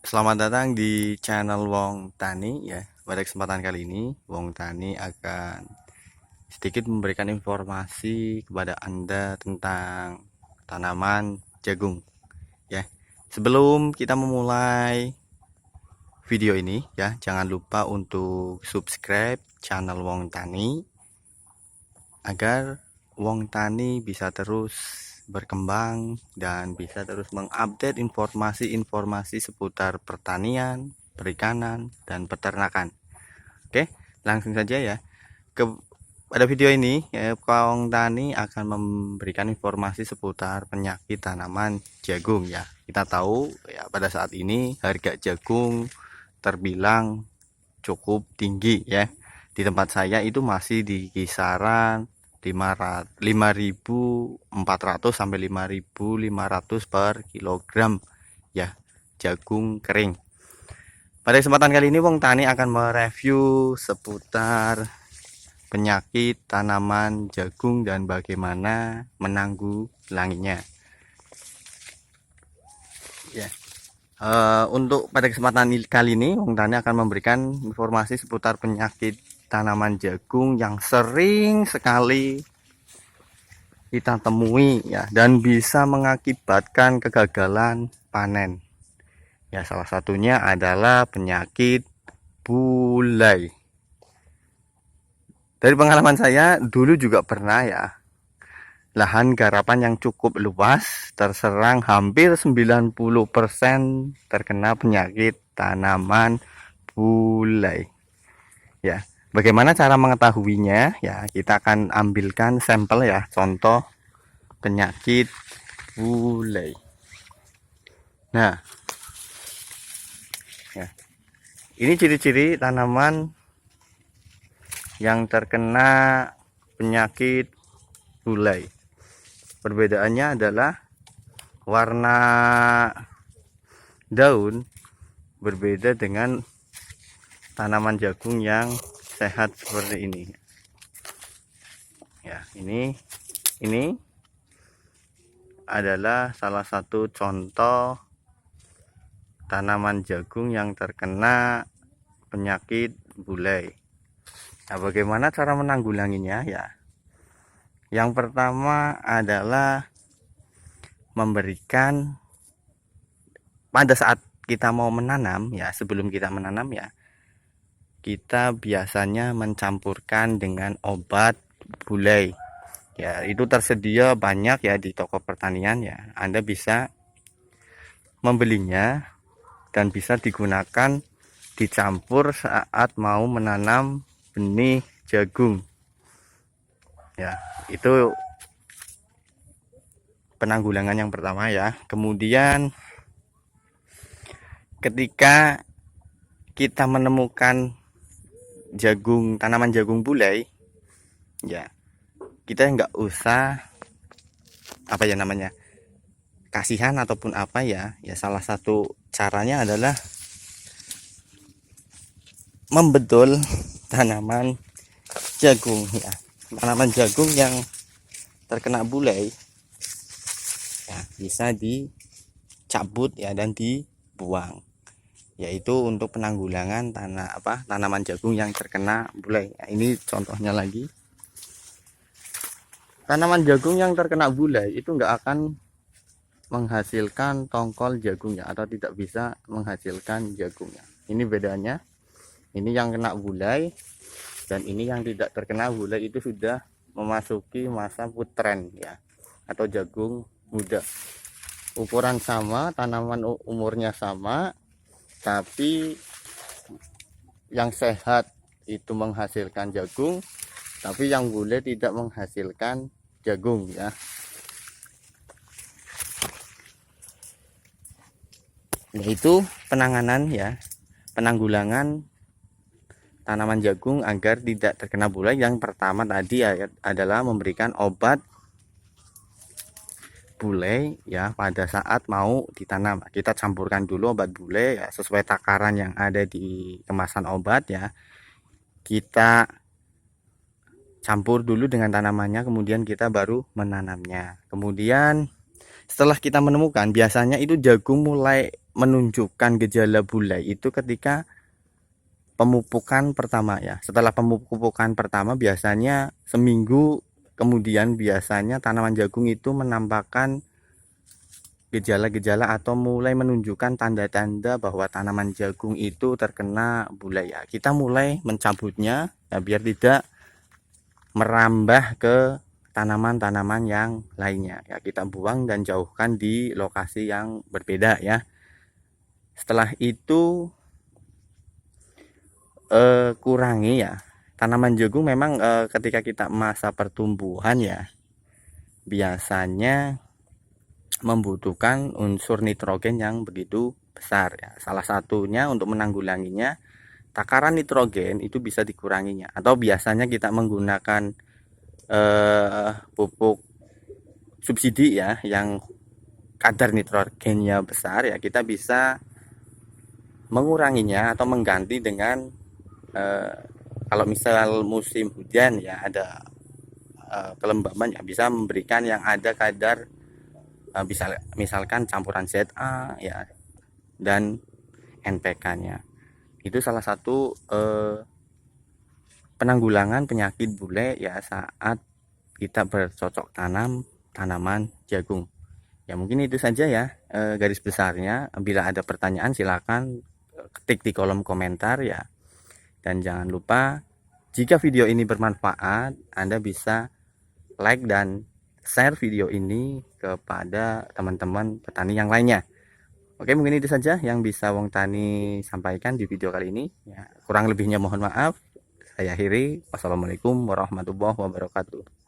Selamat datang di channel Wong Tani ya. Pada kesempatan kali ini Wong Tani akan sedikit memberikan informasi kepada Anda tentang tanaman jagung ya. Sebelum kita memulai video ini ya, jangan lupa untuk subscribe channel Wong Tani agar Wong Tani bisa terus berkembang dan bisa terus mengupdate informasi-informasi seputar pertanian, perikanan, dan peternakan. Oke, langsung saja ya. Pada video ini, Wong Tani akan memberikan informasi seputar penyakit tanaman jagung ya. Kita tahu ya pada saat ini harga jagung terbilang cukup tinggi ya. Di tempat saya itu masih di kisaran 5.400 sampai 5.500 per kilogram ya jagung kering. Pada kesempatan kali ini Wong Tani akan mereview seputar penyakit tanaman jagung dan bagaimana menanggulanginya ya. Untuk pada kesempatan kali ini Wong Tani akan memberikan informasi seputar penyakit tanaman jagung yang sering sekali kita temui ya dan bisa mengakibatkan kegagalan panen ya. Salah satunya adalah penyakit bulai. Dari pengalaman saya dulu juga pernah ya, lahan garapan yang cukup luas terserang hampir 90% terkena penyakit tanaman bulai ya. Bagaimana cara mengetahuinya ya, kita akan ambilkan sampel ya, contoh penyakit bulai. Nah ya, ini ciri-ciri tanaman yang terkena penyakit bulai. Perbedaannya adalah warna daun berbeda dengan tanaman jagung yang sehat seperti ini ya. Ini adalah salah satu contoh tanaman jagung yang terkena penyakit bulai. Nah, bagaimana cara menanggulanginya ya? Yang pertama adalah memberikan pada saat kita mau menanam ya, sebelum kita menanam ya, kita biasanya mencampurkan dengan obat bulai ya. Itu tersedia banyak ya di toko pertanian ya. Anda bisa membelinya dan bisa digunakan dicampur saat mau menanam benih jagung ya. Itu penanggulangan yang pertama ya. Kemudian ketika kita menemukan tanaman jagung bulai ya, kita nggak usah kasihan ataupun apa ya. Salah satu caranya adalah membedol tanaman jagung ya. Tanaman jagung yang terkena bulai ya bisa dicabut ya dan dibuang, yaitu untuk penanggulangan tanaman jagung yang terkena bulai ya. Ini contohnya lagi, tanaman jagung yang terkena bulai itu nggak akan menghasilkan tongkol jagungnya atau tidak bisa menghasilkan jagungnya. Ini bedanya, ini yang kena bulai dan ini yang tidak terkena bulai. Itu sudah memasuki masa putren ya, atau jagung muda. Ukuran sama, tanaman umurnya sama, tapi yang sehat itu menghasilkan jagung, tapi yang bulai tidak menghasilkan jagung ya. Yaitu penanganan ya, penanggulangan tanaman jagung agar tidak terkena bulai. Yang pertama tadi adalah memberikan obat bulai ya pada saat mau ditanam. Kita campurkan dulu obat bulai ya sesuai takaran yang ada di kemasan obat ya. Kita campur dulu dengan tanamannya, kemudian kita baru menanamnya. Kemudian setelah kita menemukan, biasanya itu jagung mulai menunjukkan gejala bulai itu ketika pemupukan pertama ya. Setelah pemupukan pertama biasanya seminggu kemudian biasanya tanaman jagung itu menampakkan gejala-gejala atau mulai menunjukkan tanda-tanda bahwa tanaman jagung itu terkena bulai ya. Kita mulai mencabutnya ya, biar tidak merambah ke tanaman-tanaman yang lainnya ya. Kita buang dan jauhkan di lokasi yang berbeda ya. Setelah itu kurangi ya. Tanaman jagung memang ketika kita masa pertumbuhan ya biasanya membutuhkan unsur nitrogen yang begitu besar ya. Salah satunya untuk menanggulanginya, takaran nitrogen itu bisa dikuranginya, atau biasanya kita menggunakan pupuk subsidi ya yang kadar nitrogennya besar ya. Kita bisa menguranginya atau mengganti dengan kalau misal musim hujan ya ada kelembaban ya, bisa memberikan yang ada kadar misalkan campuran ZA ya dan NPK-nya. Itu salah satu penanggulangan penyakit bule ya saat kita bercocok tanam tanaman jagung. Ya mungkin itu saja ya garis besarnya. Bila ada pertanyaan silakan ketik di kolom komentar ya. Dan jangan lupa jika video ini bermanfaat, Anda bisa like dan share video ini kepada teman-teman petani yang lainnya. Oke, mungkin itu saja yang bisa Wong Tani sampaikan di video kali ini ya, kurang lebihnya mohon maaf. Saya akhiri. Wassalamualaikum warahmatullahi wabarakatuh.